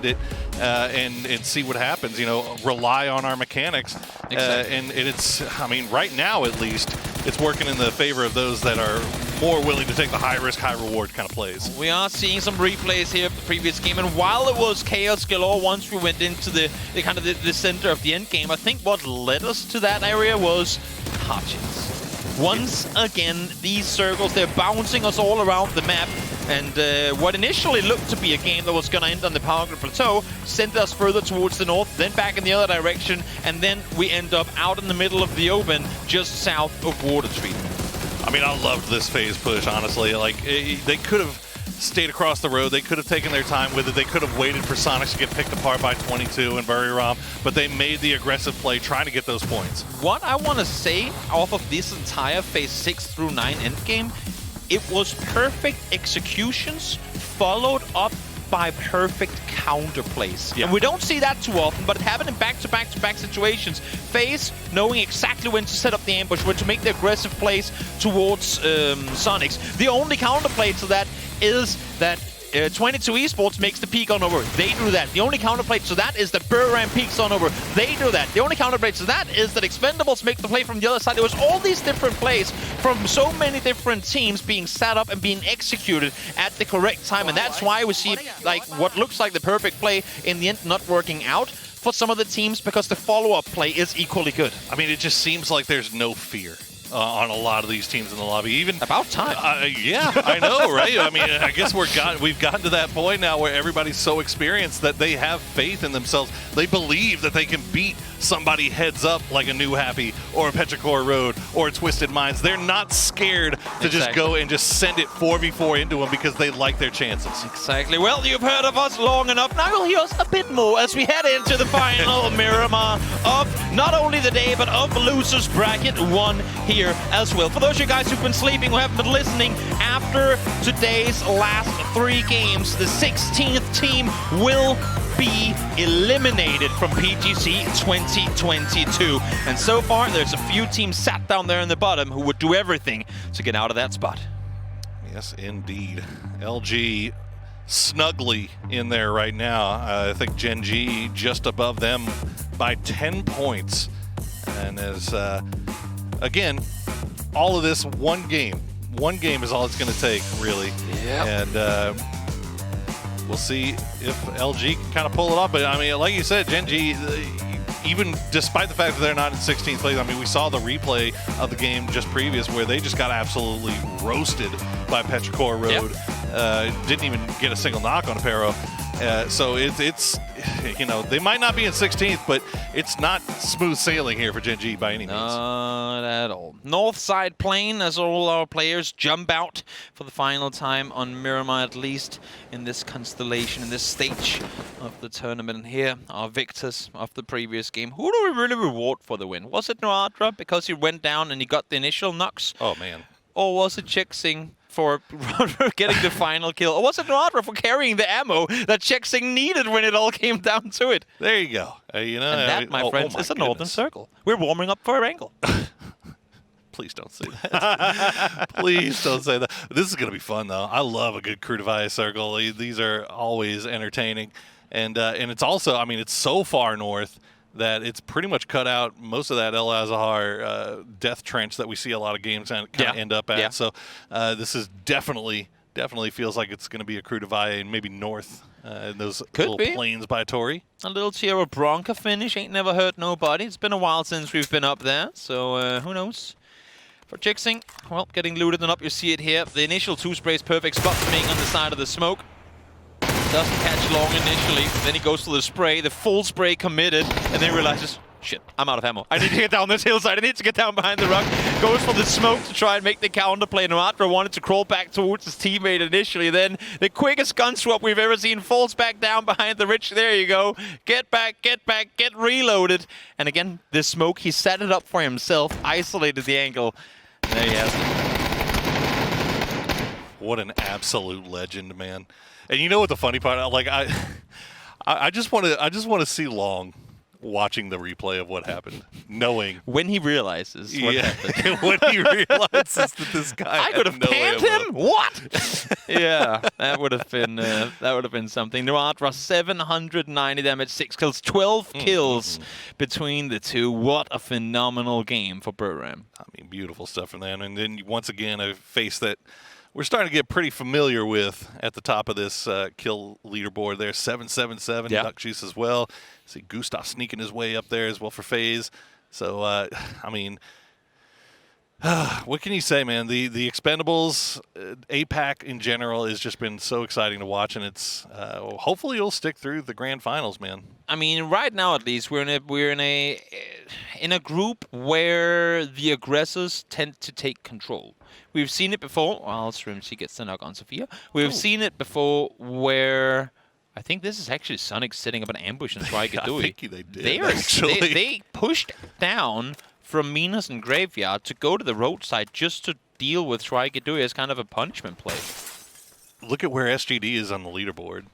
send it and see what happens. You know, rely on our mechanics. Exactly. And it's, I mean, right now at least, it's working in the favor of those that are more willing to take the high-risk, high-reward kind of plays. We are seeing some replays here of the previous game, and while it was chaos galore once we went into the kind of the center of the end game, I think what led us to that area was Hutchins. Once again, these circles, they're bouncing us all around the map, and what initially looked to be a game that was going to end on the Power Grid Plateau sent us further towards the north, then back in the other direction, and then we end up out in the middle of the open, just south of Water Street. I mean, I loved this phase push, honestly. Like, they could have stayed across the road. They could have taken their time with it. They could have waited for Sonics to get picked apart by 22 and Buriram, but they made the aggressive play trying to get those points. What I want to say off of this entire phase 6 through 9 endgame, it was perfect executions followed up by perfect counterplays. Yeah. And we don't see that too often, but it happened in back-to-back-to-back situations. FaZe knowing exactly when to set up the ambush, when to make the aggressive plays towards Sonics. The only counterplay to that is that 22 Esports makes the peak on over. They do that. The only counterplay to that is that Buriram peaks on over. They do that. The only counterplay to that is that Expendables make the play from the other side. It was all these different plays from so many different teams being set up and being executed at the correct time. And that's why we see like what looks like the perfect play in the end not working out for some of the teams, because the follow-up play is equally good. I mean, it just seems like there's no fear on a lot of these teams in the lobby. Even about time. Yeah, I know, right? I mean, I guess we've gotten to that point now where everybody's so experienced that they have faith in themselves. They believe that they can beat somebody heads up like a New Happy or a Petrichor Road or a Twisted Minds. They're not scared to just go and just send it 4v4 into them because they like their chances. Exactly. Well, you've heard of us long enough. Now you'll hear us a bit more as we head into the final Miramar of not only the day, but of Losers Bracket 1 here as well. For those of you guys who've been sleeping, who haven't been listening, after today's last 3 games, the 16th team will be eliminated from PGC 2022. And so far, there's a few teams sat down there in the bottom who would do everything to get out of that spot. Yes, indeed. LG snugly in there right now. I think Gen G just above them by 10 points. And as, again, all of this one game. One game is all it's going to take, really. Yeah. And we'll see if LG can kind of pull it off. But, I mean, like you said, Gen G, even despite the fact that they're not in 16th place, I mean, we saw the replay of the game just previous where they just got absolutely roasted by Petrichor Road. Yep. Didn't even get a single knock on Aparo. So it's, you know, they might not be in 16th, but it's not smooth sailing here for Gen G by any means. Not at all. North side plane as all our players jump out for the final time on Miramar, at least in this constellation, in this stage of the tournament. And here are victors of the previous game. Who do we really reward for the win? Was it Noadra because he went down and he got the initial knocks? Oh, man. Or was it Chexing for getting the final kill? Or was it Noadra for carrying the ammo that Chexing needed when it all came down to it? There you go. You know, and that, my friends, is a Northern Circle. We're warming up for a angle. Please don't say that. Please don't say that. This is going to be fun, though. I love a good crew device circle. These are always entertaining. And it's also, I mean, it's so far north that it's pretty much cut out most of that El Azahar death trench that we see a lot of games kind of end up at. Yeah. So this is definitely feels like it's going to be a crew divide and maybe north in those little plains by Tori. A little Tierra Bronca finish ain't never hurt nobody. It's been a while since we've been up there, so who knows? For Chexing, well, getting looted and up, you see it here. The initial 2 sprays, perfect spot being on the side of the smoke. Doesn't catch long initially, then he goes to the spray, the full spray committed, and then realizes, shit, I'm out of ammo. I need to get down this hillside, I need to get down behind the rock. Goes for the smoke to try and make the counterplay. Noadra wanted to crawl back towards his teammate initially, then the quickest gun swap we've ever seen, falls back down behind the ridge. There you go. Get back, get reloaded. And again, this smoke, he set it up for himself, isolated the angle. And there he has it. What an absolute legend, man. And you know what the funny part? Like I just want to see Long watching the replay of what happened, knowing when he realizes what happened. when he realizes that this guy I could have panned him. What? Yeah, that would have been something. Nuadra 790 damage, 6 kills, 12 kills between the two. What a phenomenal game for Buram. I mean, beautiful stuff from them. And then once again, a face that we're starting to get pretty familiar with at the top of this kill leaderboard there. 777, Yeah. Duck Juice as well. See Gustav sneaking his way up there as well for FaZe. So, I mean, what can you say, man? The Expendables, APAC in general, has just been so exciting to watch, and it's hopefully you'll stick through the grand finals, man. I mean, right now at least we're in a group where the aggressors tend to take control. We've seen it before. Well, Strimsy gets the knock on Sophia. We've seen it before where I think this is actually Sonic setting up an ambush and try Gadui. I think they did. Actually, they pushed down from Minas and Graveyard to go to the roadside just to deal with Try Gadui as kind of a punishment play. Look at where SGD is on the leaderboard.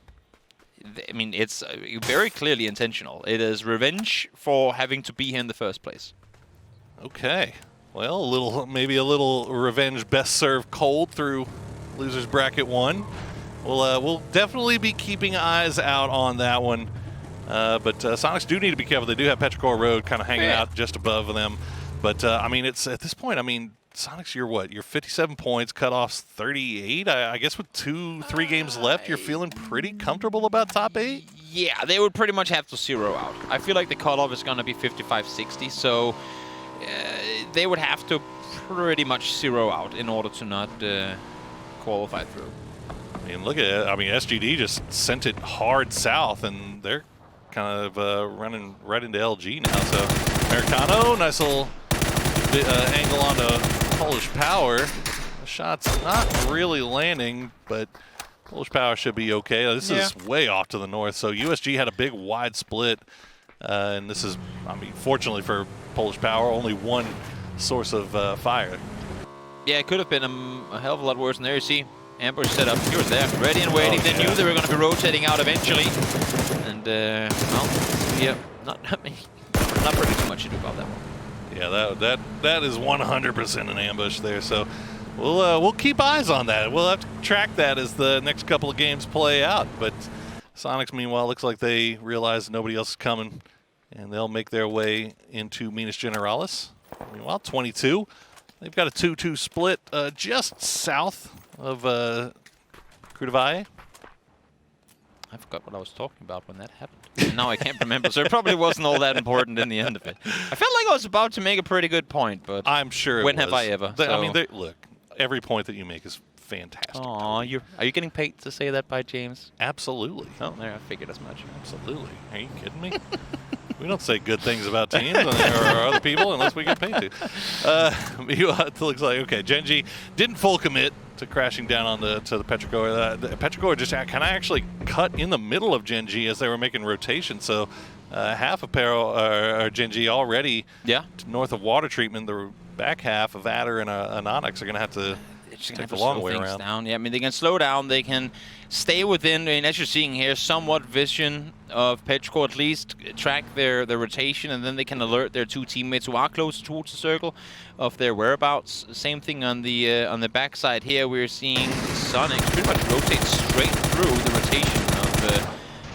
I mean, it's very clearly intentional. It is revenge for having to be here in the first place. Okay. Well, maybe a little revenge best served cold through losers bracket 1. We'll definitely be keeping eyes out on that one. But Sonics do need to be careful. They do have Petrichor Road kind of hanging out just above them. But I mean, it's at this point. I mean, Sonics, you're what? You're 57 points, cutoffs 38. I guess with 2-3 games left, you're feeling pretty comfortable about top 8. Yeah, they would pretty much have to zero out. I feel like the cutoff is going to be 55-60, so they would have to pretty much zero out in order to not qualify through. I mean, look at it. I mean, SGD just sent it hard south, and they're kind of running right into LG now. So Americano, nice little angle onto Polish Power. The shot's not really landing, but Polish Power should be okay. This is way off to the north. So USG had a big wide split, and this is, I mean, fortunately for Polish Power, only one source of fire. Yeah, it could have been a hell of a lot worse. And there you see, ambush set up. He was there, ready and waiting. They knew they were going to be rotating out eventually. And, well, yeah, not pretty too much to do about that one. Yeah, that is 100% an ambush there. So we'll keep eyes on that. We'll have to track that as the next couple of games play out. But Sonics, meanwhile, looks like they realize nobody else is coming, and they'll make their way into Minas Generalis. Meanwhile, 22. They've got a 2-2 split just south of Krudavalle. I forgot what I was talking about when that happened. And now I can't remember, so it probably wasn't all that important in the end of it. I felt like I was about to make a pretty good point, but I'm sure when have I ever? I mean, look, every point that you make is fantastic. Aw, are you getting paid to say that by James? Absolutely. Oh, there, I figured as much. Absolutely. Are you kidding me? We don't say good things about teams or other people unless we get paid to. It looks like, okay, Genji didn't full commit to crashing down to the Petrichor. The Petrichor just kind of actually cut in the middle of Genji as they were making rotation. So half of Genji already north of water treatment. The back half of Adder and Anonyx are going to have to take the long way around. Down. Yeah, I mean, they can slow down. They can stay within, I mean, as you're seeing here, somewhat vision of Petrichor, at least track their rotation, and then they can alert their two teammates who are closer towards the circle of their whereabouts. Same thing on the backside here. We're seeing Sonic pretty much rotate straight through the rotation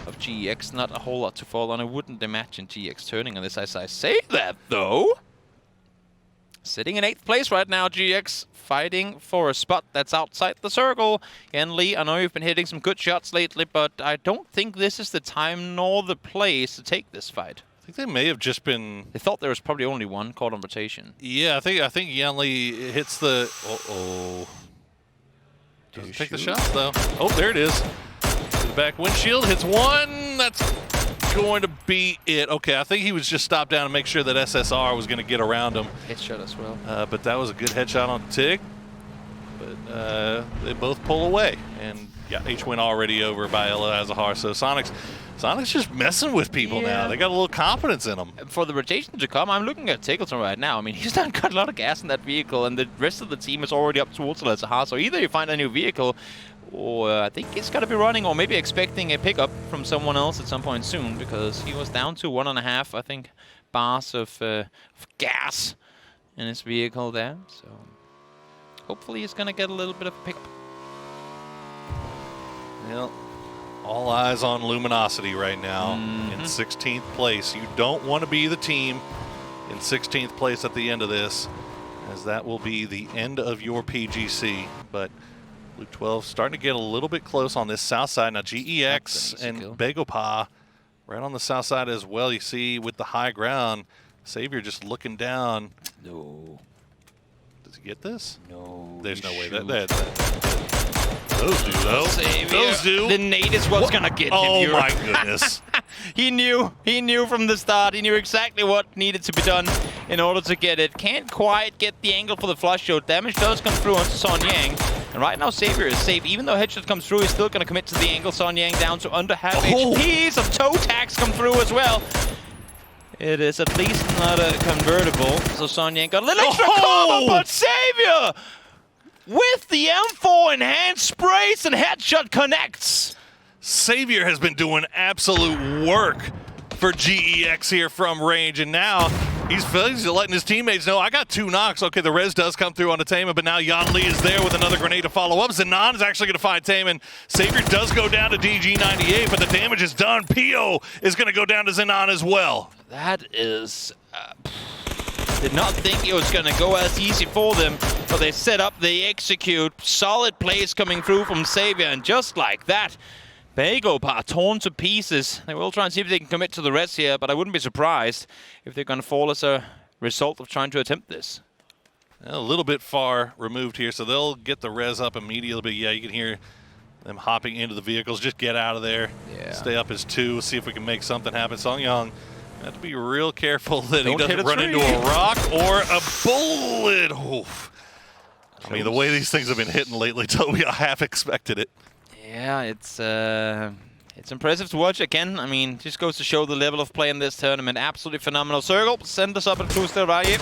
of GX. Not a whole lot to fall on. I wouldn't imagine GX turning on this as I say that, though. Sitting in 8th place right now, GX, fighting for a spot that's outside the circle. And Lee, I know you've been hitting some good shots lately, but I don't think this is the time nor the place to take this fight. I think they may have just been... They thought there was probably only one caught on rotation. Yeah, I think Yanli hits the... Doesn't take the shot, though. Oh, there it is. The back windshield hits one. That's going to be it. Okay, I think he was just stopped down to make sure that SSR was going to get around him. Headshot as well. But that was a good headshot on Tig. But they both pull away. And yeah, H-win already over by Ella Azahar. So Sonic's just messing with people now. They got a little confidence in them. For the rotation to come, I'm looking at Tickleton right now. I mean, he's not got a lot of gas in that vehicle, and the rest of the team is already up towards Ella Azahar. So either you find a new vehicle, Or I think he's got to be running, or maybe expecting a pickup from someone else at some point soon, because he was down to 1.5, I think, bars of gas in his vehicle there. So hopefully he's going to get a little bit of a pickup. Well, all eyes on Luminosity right now in 16th place. You don't want to be the team in 16th place at the end of this, as that will be the end of your PGC. But Blue 12 starting to get a little bit close on this south side. Now GEX and Begopa right on the south side as well. You see with the high ground, Savior just looking down. No. Does he get this? No. There's no way. Those do, though. Savior. Those do. The nade is what's going to get him. Oh, my goodness. He knew from the start. He knew exactly what needed to be done in order to get it. Can't quite get the angle for the flush shot. Damage does come through onto Son Yang. And right now, Savior is safe. Even though headshot comes through, he's still going to commit to the angle. Son Yang down to under half HP. Some toe tags come through as well. It is at least not a convertible. So Son Yang got a little extra combo, but Savior with the M4 enhanced sprays and headshot connects. Savior has been doing absolute work for GEX here from range, and now he's letting his teammates know, I got 2 knocks. Okay, the res does come through on the Taman, but now Yan Li is there with another grenade to follow up. Zenon is actually going to find Taman. Savior does go down to DG98, but the damage is done. Pio is going to go down to Zenon as well. That is... did not think it was going to go as easy for them, but they set up, they execute. Solid plays coming through from Savior, and just like that, Begopa torn to pieces. They will try and see if they can commit to the rest here, but I wouldn't be surprised if they're going to fall as a result of trying to attempt this. A little bit far removed here, so they'll get the res up immediately, but yeah, you can hear them hopping into the vehicles. Just get out of there. Yeah. Stay up as 2, see if we can make something happen. Song Yang have to be real careful that he doesn't run into a rock or a bullet. Oof. I mean, the way these things have been hitting lately, Toby, I half expected it. Yeah, it's impressive to watch again. I mean, just goes to show the level of play in this tournament. Absolutely phenomenal. Circle, send us up at Cruz del Valle.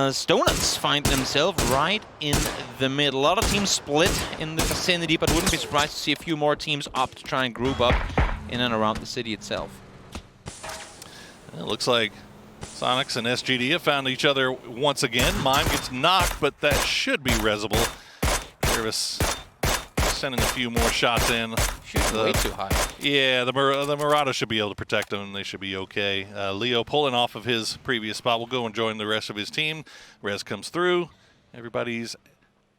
Stoners find themselves right in the middle. A lot of teams split in the vicinity, but wouldn't be surprised to see a few more teams up to try and group up in and around the city itself. It looks like Sonics and SGD have found each other once again. Mime gets knocked, but that should be resable. Nervous sending a few more shots in. Shooting way too high. Yeah, the Murata should be able to protect them, and they should be okay. Leo pulling off of his previous spot will go and join the rest of his team. Res comes through. Everybody's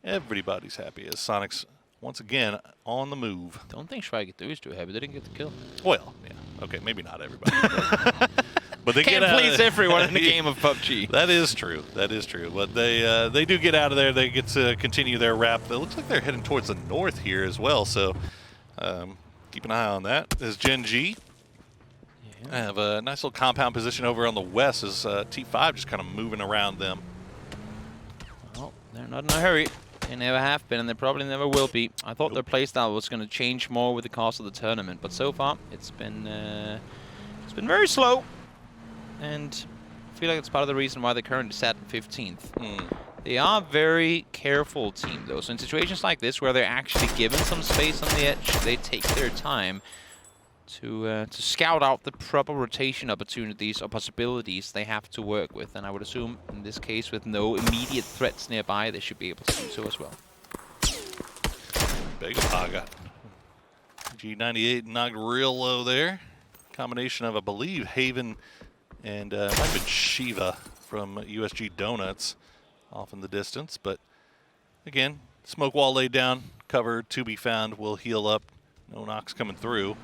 happy as Sonics once again on the move. Don't think Schweiger 3 is too happy. They didn't get the kill. Well, yeah. Okay, maybe not everybody. But they can't please everyone in the game of PUBG. That is true. That is true. But they do get out of there. They get to continue their wrap. It looks like they're heading towards the north here as well. So keep an eye on that. As Gen G have a nice little compound position over on the west as T5 just kind of moving around them. Well, they're not in a hurry. They never have been, and they probably never will be. I thought their playstyle was going to change more with the course of the tournament, but so far it's been very slow. And I feel like it's part of the reason why they currently sat in 15th. They are a very careful team, though. So in situations like this, where they're actually given some space on the edge, they take their time to scout out the proper rotation opportunities or possibilities they have to work with. And I would assume, in this case, with no immediate threats nearby, they should be able to do so as well. Begopa G98 knocked real low there. Combination of, I believe, Haven and might have been Shiva from USG Donuts off in the distance. But again, smoke wall laid down, cover to be found, will heal up. No knocks coming through.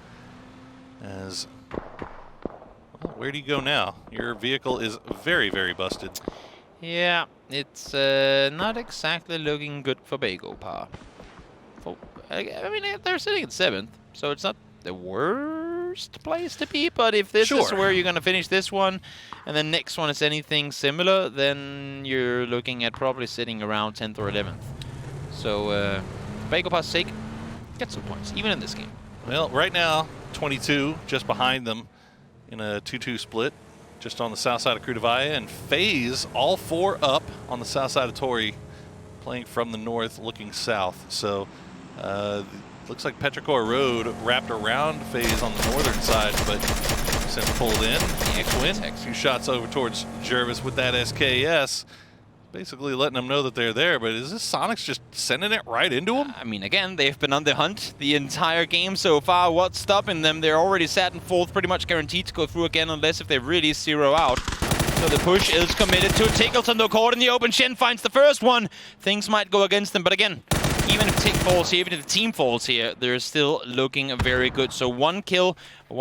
As, well, where do you go now? Your vehicle is very, very busted. Yeah, it's not exactly looking good for Begopa. I mean, they're sitting at 7th, so it's not the worst place to be, but if this is where you're going to finish this one, and the next one is anything similar, then you're looking at probably sitting around 10th or 11th. So, for Begopa's sake, get some points, even in this game. Well, right now, 22 just behind them in a 2-2 split, just on the south side of Crudavaya, and FaZe all 4 up on the south side of Tori, playing from the north, looking south. So, Looks like Petrichor Road wrapped around FaZe on the northern side, but since pulled in, X-Win, a few shots over towards Jervis with that SKS. Basically letting them know that they're there, but is this Sonic's just sending it right into them? I mean, again, they've been on the hunt the entire game so far. What's stopping them? They're already sat in fourth, pretty much guaranteed to go through again unless if they really zero out. So the push is committed to Tickleton, though caught in the open. Shen finds the first one. Things might go against them, but again, even if Tick falls here, even if the team falls here, they're still looking very good. So one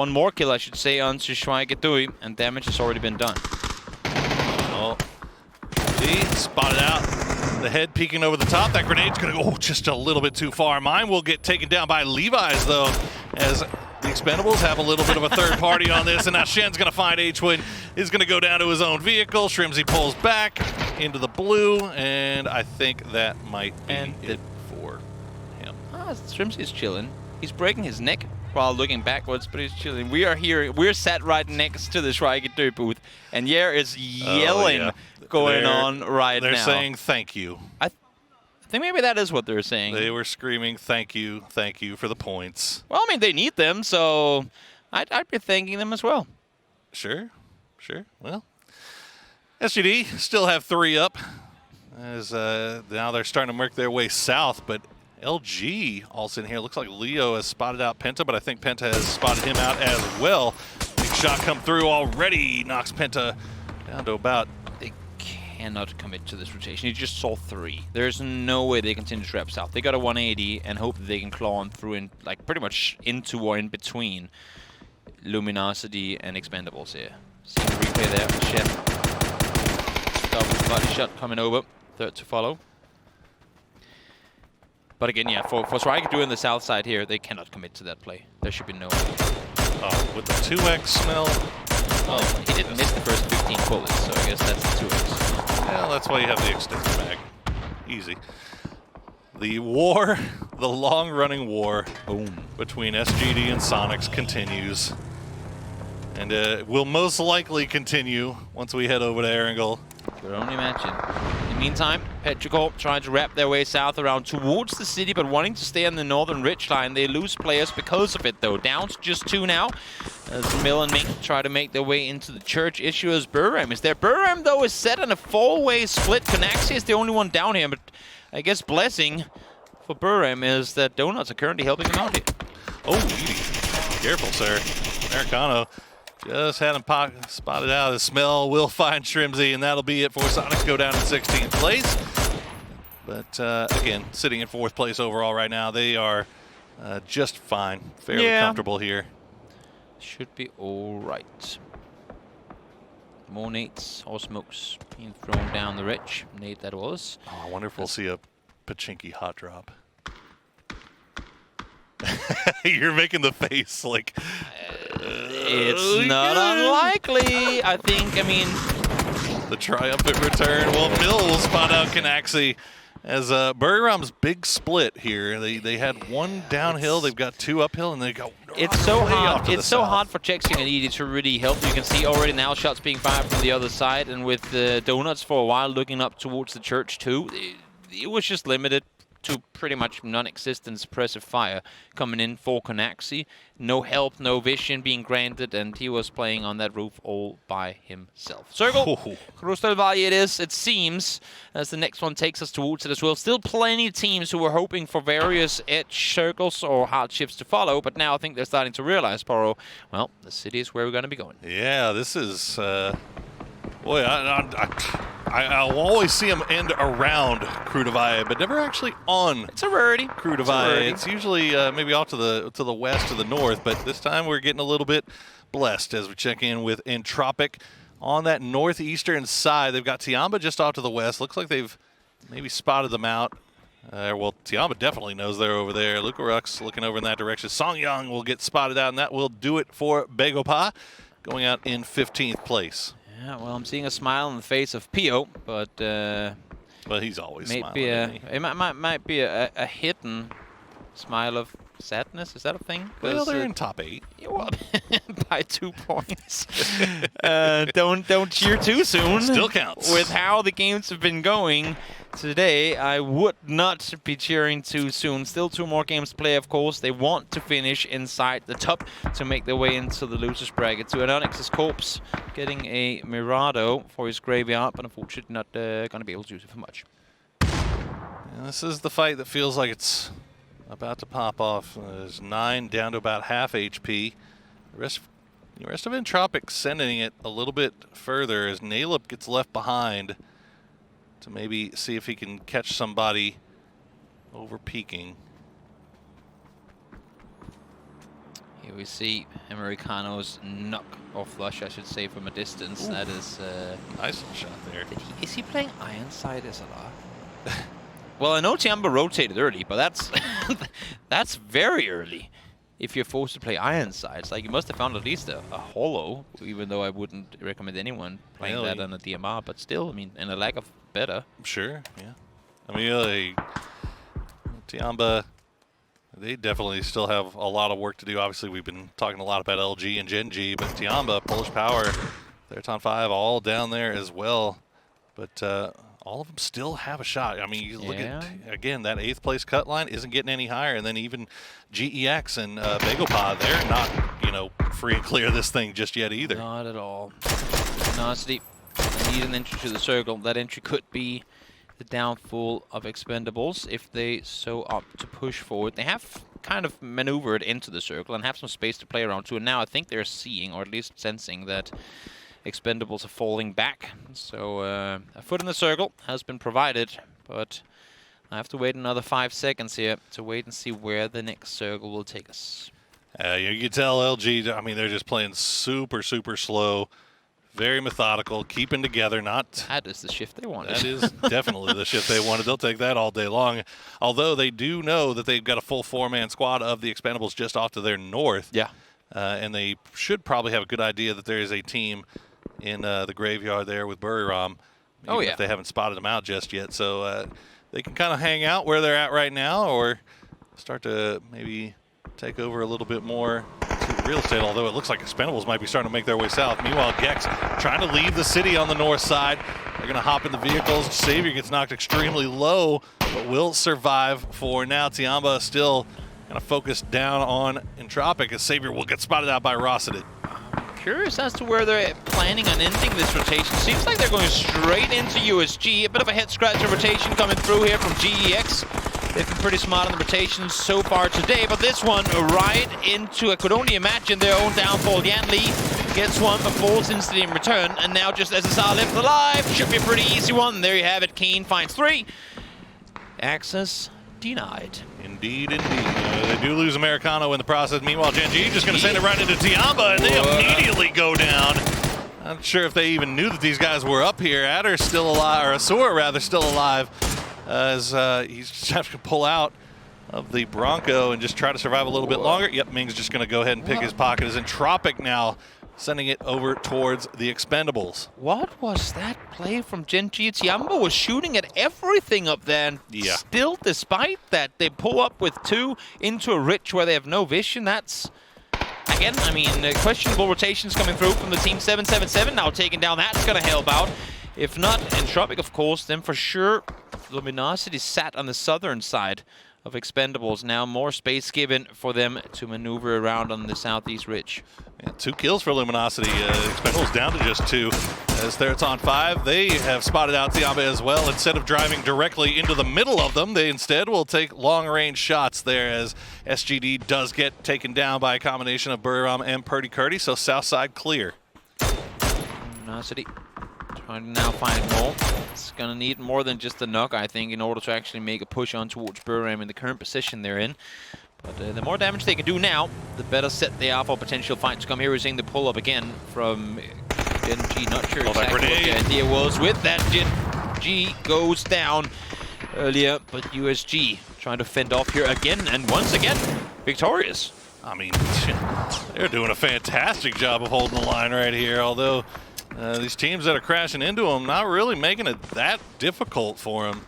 more kill, I should say, on Schweigedui, and damage has already been done. Oh. See, spotted out. The head peeking over the top. That grenade's going to go just a little bit too far. Mine will get taken down by Levi's, though, as the Expendables have a little bit of a third party on this. And now Shen's going to find H-Win. He's going to go down to his own vehicle. Shrimsy pulls back into the blue, and I think that might be it for him. Shrimsy's chilling. He's breaking his neck while looking backwards, but he's chilling. We are here. We're sat right next to the Schweigedui booth, and Yer is yelling going on right now. They're saying thank you. I think maybe that is what they're saying. They were screaming thank you for the points. Well, I mean, they need them, so I'd be thanking them as well. Sure. Well, SGD still have 3 up, as now they're starting to work their way south, but LG also in here. Looks like Leo has spotted out Penta, but I think Penta has spotted him out as well. Big shot come through already. Knocks Penta down to about... They cannot commit to this rotation. He just saw 3. There's no way they continue to trap south. They got a 180 and hope that they can claw on through in, like, pretty much into or in between Luminosity and Expendables here. See the replay there. Chef. Double body shot coming over. Third to follow. But again, yeah, for Schweigedui on the south side here, they cannot commit to that play. There should be no way. Oh, with the 2x smell. Oh, he didn't miss the first 15 bullets, so I guess that's the 2x. Well, that's why you have the extended mag. Easy. The war, the long-running war between SGD and Sonics continues. And will most likely continue once we head over to Erangel. Could only imagine. In the meantime, Petrichor trying to wrap their way south around towards the city, but wanting to stay on the northern ridgeline. They lose players because of it, though. Down to just 2 now, as Mill and Mink try to make their way into the church. Issue as Burram is there. Burram, though, is set on a 4-way split. Konaxi is the only one down here, but I guess blessing for Burram is that Donuts are currently helping him out here. Oh, careful, sir. Americano just had him spotted out. The smell will find Shrimsy, and that'll be it for Sonics. Go down in 16th place. But again, sitting in 4th place overall right now. They are just fine. Fairly comfortable here. Should be all right. More nades or smokes being thrown down the ridge. Nade that was. Oh, I wonder if we'll see a Pachinki hot drop. You're making the face like... it's not unlikely. I mean... The triumphant return. Well, Mill will spot out Konaxi as Burram's big split here. They had 1 downhill, they've got 2 uphill, and they go It's so hard. It's so hard for Chexing and Edie to really help. You can see already now shots being fired from the other side, and with the Donuts for a while looking up towards the church too, it was just limited to pretty much non-existent suppressive fire coming in for Konaxi. No help, no vision being granted, and he was playing on that roof all by himself. Circle, Cruz del Valle it is, it seems, as the next one takes us towards it as well. Still plenty of teams who were hoping for various edge circles or hardships to follow, but now I think they're starting to realize, Poro, well, the city is where we're going to be going. Yeah, this is... boy, I'll always see them end around Cruz del Valle, but never actually on. It's a rarity. Cruz del Valle. It's usually maybe off to the west or the north, but this time we're getting a little bit blessed as we check in with Entropic on that northeastern side. They've got Tiamba just off to the west. Looks like they've maybe spotted them out. Well, Tiamba definitely knows they're over there. Luca Rux looking over in that direction. Song Young will get spotted out, and that will do it for Begopa, going out in 15th place. Yeah, well, I'm seeing a smile on the face of Pio, but well, he's always smiling. It might be a hidden smile of Sadness, is that a thing? Well, they're in top 8. Yeah, well, by 2 points. Don't cheer too soon. Still counts. With how the games have been going today, I would not be cheering too soon. Still 2 more games to play, of course. They want to finish inside the top to make their way into the losers bracket. So Anonyx's Corpse getting a Mirado for his graveyard, but unfortunately not going to be able to use it for much. And this is the fight that feels like it's about to pop off. There's 9 down to about half HP. The rest of Entropic sending it a little bit further as Nalip gets left behind to maybe see if he can catch somebody over peaking. Here we see Americano's knock or flush, I should say, from a distance. Ooh. That is nice shot there. Is he playing Ironside SLR? Well, I know Tiamba rotated early, but that's very early. If you're forced to play Ironside, it's like you must have found at least a holo, even though I wouldn't recommend anyone playing that on a DMR. But still, I mean, in a lack of better. Sure, yeah. I mean, Tiamba, they definitely still have a lot of work to do. Obviously, we've been talking a lot about LG and Gen G, but Tiamba, Polish Power, they're top 5, all down there as well. But all of them still have a shot. I mean, you look at, again, that 8th place cut line isn't getting any higher. And then even GEX and Bagopod, they're not, you know, free and clear of this thing just yet either. Not at all. Nasty. They need an entry to the circle. That entry could be the downfall of Expendables if they so opt to push forward. They have kind of maneuvered into the circle and have some space to play around too. And now I think they're seeing, or at least sensing, that Expendables are falling back. So a foot in the circle has been provided, but I have to wait another 5 seconds here to wait and see where the next circle will take us. You can tell LG, I mean, they're just playing super, super slow, very methodical, keeping together, not... That is the shift they wanted. That is definitely the shift they wanted. They'll take that all day long. Although they do know that they've got a full 4-man squad of the Expendables just off to their north. Yeah. And they should probably have a good idea that there is a team in the graveyard there with Buriram, if they haven't spotted them out just yet. So they can kind of hang out where they're at right now or start to maybe take over a little bit more to real estate, although it looks like Expendables might be starting to make their way south. Meanwhile, Gex trying to leave the city on the north side. They're going to hop in the vehicles. Savior gets knocked extremely low, but will survive for now. Tiamba still going to focus down on Entropic as Savior will get spotted out by Rosseted. Curious as to where they're planning on ending this rotation. Seems like they're going straight into USG. A bit of a head-scratcher rotation coming through here from GEX. They've been pretty smart on the rotations so far today, but this one right into, I could only imagine, their own downfall. Yan Li gets one, but falls instantly in return, and now just SSR left alive. Should be a pretty easy one. There you have it. Keen finds 3. Access denied. Indeed, indeed. They do lose Americano in the process. Meanwhile, Gen G just going to send it right into Tiamba, and they immediately go down. Not sure if they even knew that these guys were up here. Adder's still alive, or Asura rather, still alive, as he's just having to pull out of the Bronco and just try to survive a little bit longer. Yep, Ming's just going to go ahead and pick his pocket. As Entropic now sending it over towards the Expendables. What was that play from Gen G? Tiamba was shooting at everything up there, and still, despite that, they pull up with 2 into a Rich where they have no vision. That's, again, I mean, questionable rotations coming through from the team. 777 now taking down. That's going to help out. If not Entropic, of course, then for sure Luminosity sat on the southern side of Expendables. Now more space given for them to maneuver around on the southeast ridge. Yeah, 2 kills for Luminosity. Expendables down to just 2. As they're on 5, they have spotted out Tiamba as well. Instead of driving directly into the middle of them, they instead will take long-range shots there as SGD does get taken down by a combination of Buriram and Purdy Curdy, so south side clear. Luminosity trying to now find more. It's going to need more than just a knock, I think, in order to actually make a push on towards Buriram in the current position they're in. But the more damage they can do now, the better set they are for potential fight to come. Here we're seeing the pull-up again from Gen G. Not sure exactly what the idea was with that. Gen G goes down earlier, but USG trying to fend off here again, and once again, victorious. I mean, they're doing a fantastic job of holding the line right here, although these teams that are crashing into them, not really making it that difficult for them.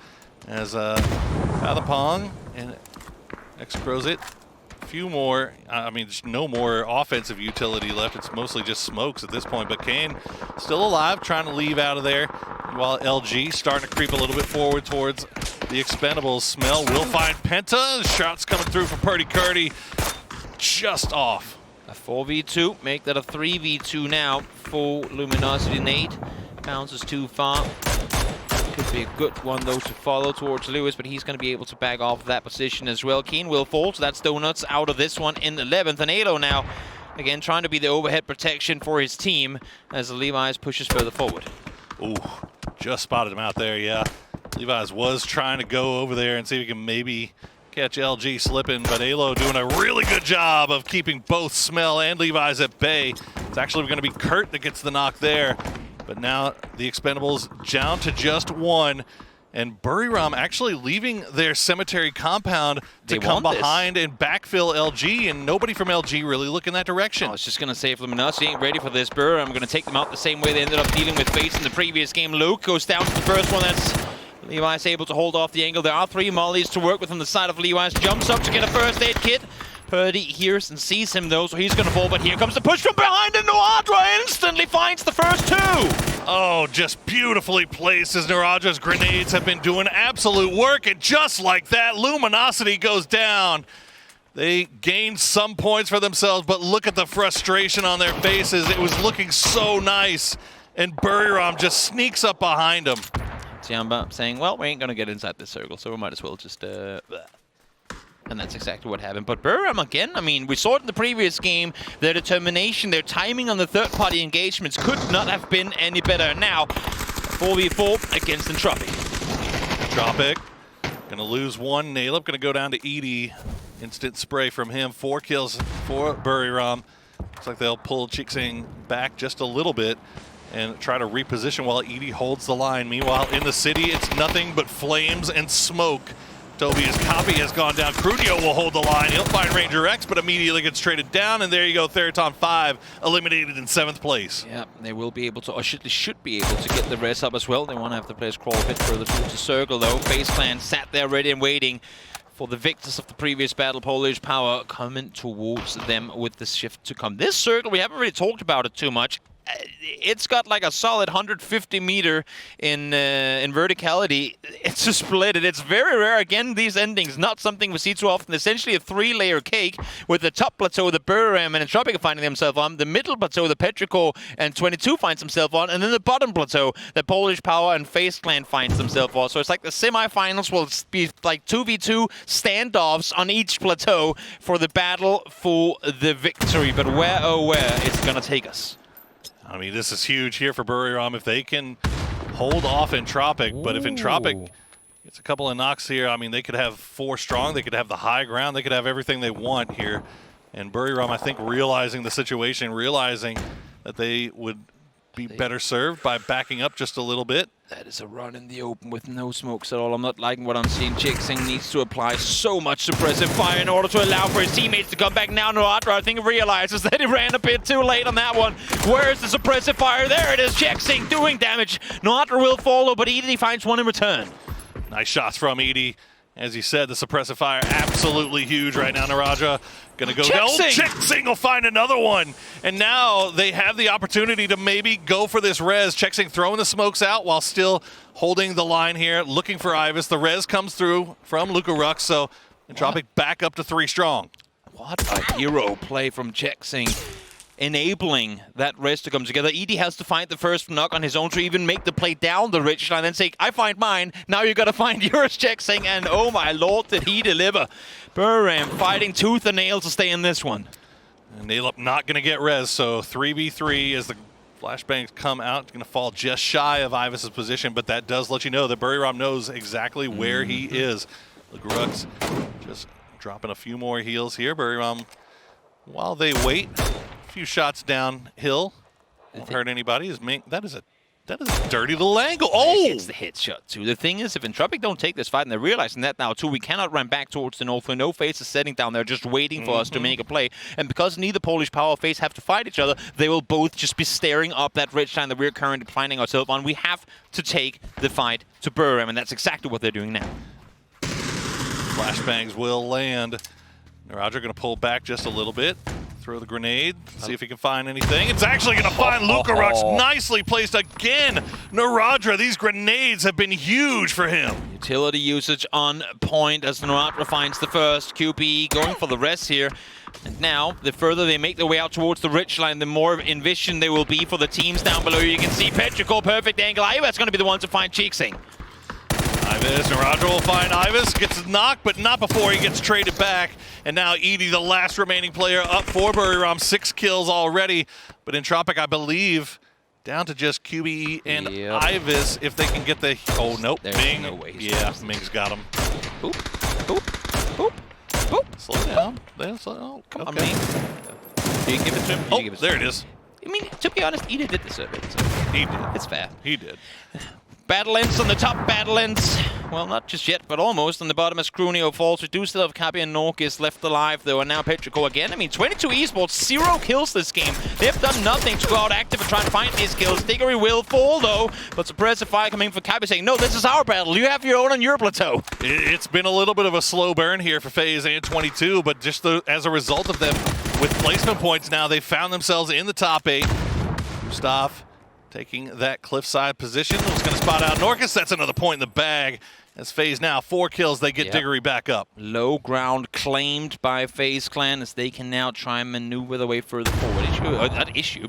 As Pong and X-Crozit few more. I mean, there's no more offensive utility left. It's mostly just smokes at this point. But Kane still alive, trying to leave out of there. While LG starting to creep a little bit forward towards the Expendables. Smell will find Penta. Shots coming through from Purdy Curdy. Just off. A 4v2, make that a 3v2 now for Luminosity. Nate bounces too far. Could be a good one, though, to follow towards Lewis, but he's going to be able to back off that position as well. Keen will fall, so that's Donuts out of this one in 11th. And Alo now, again, trying to be the overhead protection for his team as Levi's pushes further forward. Ooh, just spotted him out there, yeah. Levi's was trying to go over there and see if he can maybe catch LG slipping, but Alo doing a really good job of keeping both Smell and Levi's at bay. It's actually going to be Kurt that gets the knock there. But now the Expendables down to just one. And Buriram actually leaving their cemetery compound to come behind and backfill LG, and nobody from LG really looking that direction. I was just going to say, if Luminosity ain't ready for this, Buriram going to take them out the same way they ended up dealing with Face in the previous game. Luke goes down to the first one. That's Levi's able to hold off the angle. There are 3 mollies to work with on the side of Levi's. Jumps up to get a first aid kit. Purdy hears and sees him, though, so he's going to fall, but here comes the push from behind, and Noadra instantly finds the first 2. Oh, just beautifully placed as Naraja's grenades have been doing absolute work, and just like that, Luminosity goes down. They gained some points for themselves, but look at the frustration on their faces. It was looking so nice, and Buriram just sneaks up behind him. Tiamba saying, well, we ain't going to get inside this circle, so we might as well just... And that's exactly what happened. But Buriram, again, I mean, we saw it in the previous game. Their determination, their timing on the third-party engagements could not have been any better. Now, 4v4 against Entropic. Entropic gonna lose one. Nalep gonna go down to Edie. Instant spray from him. 4 kills for Buriram. Looks like they'll pull Chixing back just a little bit and try to reposition while Edie holds the line. Meanwhile, in the city, it's nothing but flames and smoke. Toby's copy has gone down. Crudio will hold the line. He'll find Ranger X, but immediately gets traded down. And there you go, Theraton 5 eliminated in 7th place. Yeah, they will be able to, or should be able to get the res up as well. They want to have the players crawl a bit further towards the circle, though. FaZe Clan sat there ready and waiting for the victors of the previous battle. Polish Power coming towards them with the shift to come. This circle, we haven't really talked about it too much. It's got like a solid 150 meter in verticality. It's a split, and it's very rare. Again, these endings, not something we see too often. Essentially a 3-layer cake with the top plateau, the Buriram and Entropic are finding themselves on, the middle plateau, the Petrichor and 22 finds himself on, and then the bottom plateau, the Polish Power and FaZe Clan finds themselves on. So it's like the semifinals will be like 2v2 standoffs on each plateau for the battle for the victory. But where, oh where, it's gonna take us. I mean, this is huge here for Buriram if they can hold off Entropic. But if Entropic gets a couple of knocks here, I mean, they could have 4 strong. They could have the high ground. They could have everything they want here. And Buriram, I think, realizing the situation, realizing that they would be better served by backing up just a little bit. That is a run in the open with no smokes at all. I'm not liking what I'm seeing. Chixing needs to apply so much suppressive fire in order to allow for his teammates to come back now. Noadra, I think, realizes that he ran a bit too late on that one. Where's the suppressive fire? There it is. Chixing doing damage. Noadra will follow, but Edie finds one in return. Nice shots from Edie. As you said, the suppressive fire absolutely huge right now. Naraja gonna go down. Chixing will find another one. And now they have the opportunity to maybe go for this res. Chixing throwing the smokes out while still holding the line here, looking for Ivis. The res comes through from Luka Rux, so Entropic back up to 3 strong. What a hero play from Chixing, enabling that res to come together. Edie has to find the first knock on his own to even make the play down the ridge line and say, I find mine, now you gotta find yours, Chixing, and oh my lord, did he deliver. Buriram fighting tooth and nail to stay in this one. And Nalep not gonna get res, so 3v3 as the flashbangs come out. It's gonna fall just shy of Ivis's position, but that does let you know that Buriram knows exactly where he is. Look, Rux just dropping a few more heals here. Buriram, while they wait, a few shots downhill. Won't hurt anybody. That is a dirty little angle. Oh! It's the headshot, too. The thing is, if Entropic don't take this fight, and they're realizing that now, too, we cannot run back towards the north. No FaZe is sitting down there just waiting for us to make a play. And because neither Polish Power or FaZe have to fight each other, they will both just be staring up that ridge line that we're currently finding ourselves on. We have to take the fight to Buriram, and that's exactly what they're doing now. Flashbangs will land. Roger going to pull back just a little bit. Throw the grenade, see if he can find anything. It's actually going to find Luka Rux. Nicely placed again. Naradra, these grenades have been huge for him. Utility usage on point as Naradra finds the first. QB going for the rest here. And now, the further they make their way out towards the ridge line, the more envisioned they will be for the teams down below. You can see Petrichor, perfect angle. Ivar's going to be the one to find Cheeksing. Ivis, Naradra will find Ivis, gets knocked, but not before he gets traded back. And now Edie, the last remaining player up for Buriram, 6 kills already. But Entropic, I believe, down to just QBE and Ivis if they can get the... Oh, nope. There's Ming. no way. Yeah, Ming's got him. Boop, boop, boop, boop. Slow down. Oh, Come on, Ming. Do you give it to him? Oh, there it is. I mean, to be honest, Edie did deserve it. So He did. it's fair. He did. Battle ends on the top, battle ends. Well, not just yet, but almost. On the bottom as Crunio falls. We do still have Kabi and Norkis left alive, though, and now Petrichor again. I mean, 22 esports, 0 kills this game. They've done nothing to go out active and try and find these kills. Diggory will fall, though, but suppressive fire coming from Kabi saying, no, this is our battle. You have your own on your plateau. It's been a little bit of a slow burn here for FaZe and 22, but just as a result of them with placement points now, they found themselves in the top 8. Gustav taking that cliffside position. Was going to spot out Norkis. That's another point in the bag. As FaZe now 4 kills, they get Diggory back up. Low ground claimed by FaZe Clan as they can now try and maneuver their way further forward.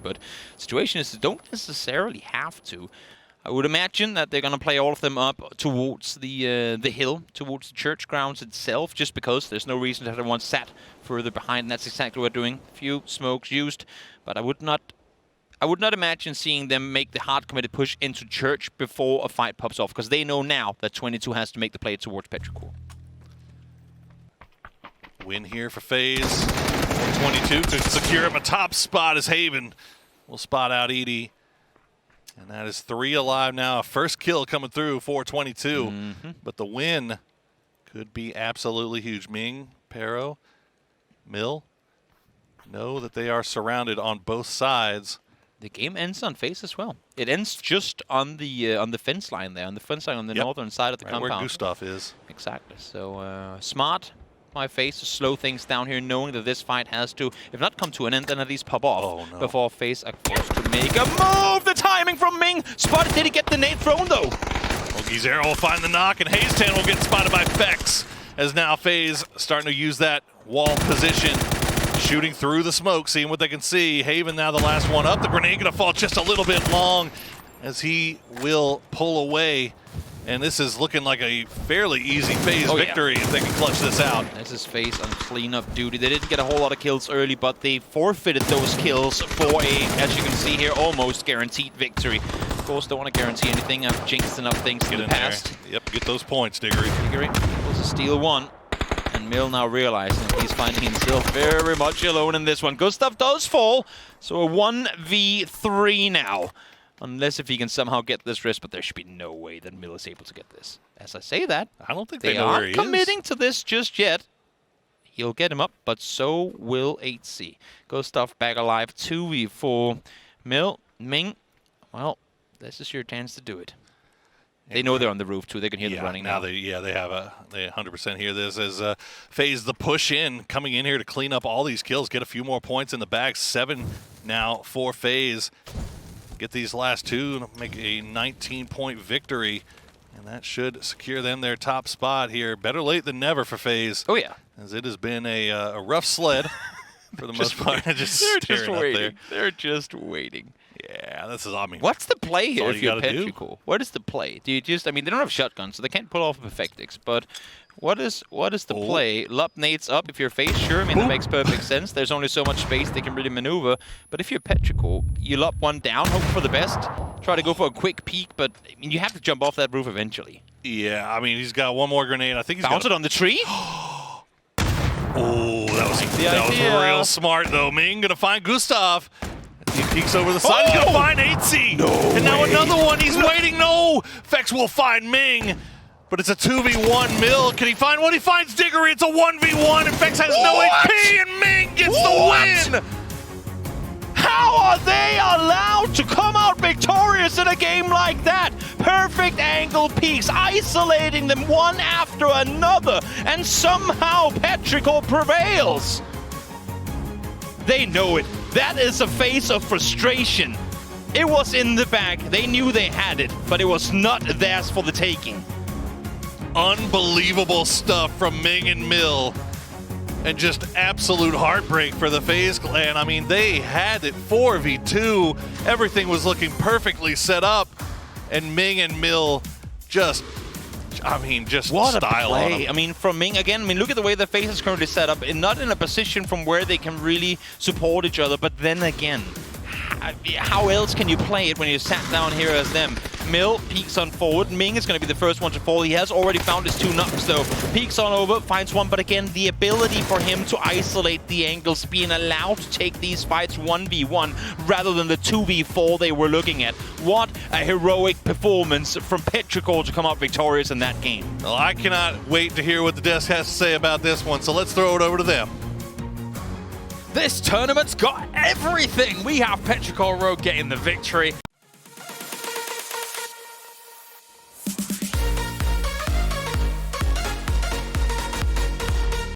But situation is they don't necessarily have to. I would imagine that they're going to play all of them up towards the hill, towards the church grounds itself, just because there's no reason to have everyone sat further behind. And that's exactly what we're doing. A few smokes used, but I would not imagine seeing them make the hard committed push into church before a fight pops off, because they know now that 22 has to make the play towards Petrichor. Win here for FaZe. 22 to secure him a top spot as Haven will spot out Edie. And that is 3 alive now. First kill coming through for 22. But the win could be absolutely huge. Ming, Pero, Mill know that they are surrounded on both sides. The game ends on FaZe as well. It ends just on the fence line there, on the fence line on the northern side of the compound. Where Gustav is. Exactly. So smart by FaZe to slow things down here, knowing that this fight has to, if not come to an end, then at least pop off before FaZe are forced to make a move. The timing from Ming. Spotted. Did he get the nade thrown though? Well, Gizero will find the knock, and Hazetown will get spotted by Fex. As now FaZe starting to use that wall position. Shooting through the smoke, seeing what they can see. Haven now the last one up. The grenade gonna fall just a little bit long as he will pull away. And this is looking like a fairly easy FaZe victory if they can clutch this out. This is FaZe on cleanup duty. They didn't get a whole lot of kills early, but they forfeited those kills for a, as you can see here, almost guaranteed victory. Of course, don't want to guarantee anything. I've jinxed enough things in the past. There. Yep, get those points, Diggory. Diggory able to steal one. And Mill now realizing he's finding himself very much alone in this one. Gustav does fall, so a 1v3 now. Unless if he can somehow get this risk, but there should be no way that Mill is able to get this. As I say that, I don't think they know where he is. They aren't committing to this just yet. He'll get him up, but so will 8C. Gustav back alive, 2v4. Mill, Ming, well, this is your chance to do it. They know they're on the roof too. They can hear them running now. They 100% hear this as FaZe the push in, coming in here to clean up all these kills, get a few more points in the bag. 7 now for FaZe. Get these last 2, make a 19-point victory, and that should secure them their top spot here. Better late than never for FaZe. Oh yeah, as it has been a rough sled for the most part. They're just waiting. They're just waiting. Yeah, this is, I mean, what's the play here if you're Petrichor? Do. What is the play? Do you just, I mean, they don't have shotguns, so they can't pull off a Perfectix, but what is the play? Lup nades up if you're FaZe, sure, I mean, that makes perfect sense. There's only so much space they can really maneuver, but if you're Petrichor, you lup one down, hope for the best, try to go for a quick peek, but I mean, you have to jump off that roof eventually. Yeah, I mean, he's got one more grenade. I think he's bounce it on the tree? Oh, that was real smart, though. Ming gonna find Gustav. He peeks over the side. He's gonna find 8C. No and now another one. He's waiting. No. Fex will find Ming. But it's a 2v1 Mill. Can he find one? He finds Diggory. It's a 1v1. And Fex has no HP. And Ming gets the win. How How are they allowed to come out victorious in a game like that? Perfect angle peaks, isolating them one after another, and somehow Petrichor prevails. They know it. That is a face of frustration. It was in the bag. They knew they had it, but it was not theirs for the taking. Unbelievable stuff from Ming and Mill. And just absolute heartbreak for the FaZe clan. I mean, they had it 4v2. Everything was looking perfectly set up. And Ming and Mill just what style a on play. them. I mean, from Ming, again, look at the way the FaZe is currently set up. And not in a position from where they can really support each other. But then again, how else can you play it when you're sat down here as them? Mill peeks on forward. Ming is going to be the first one to fall. He has already found his 2 knocks, though. Peeks on over, finds one. But again, the ability for him to isolate the angles, being allowed to take these fights 1v1 rather than the 2v4 they were looking at. What a heroic performance from Petrichor to come out victorious in that game. Well, I cannot wait to hear what the desk has to say about this one, so let's throw it over to them. This tournament's got everything. We have Petrichor getting the victory.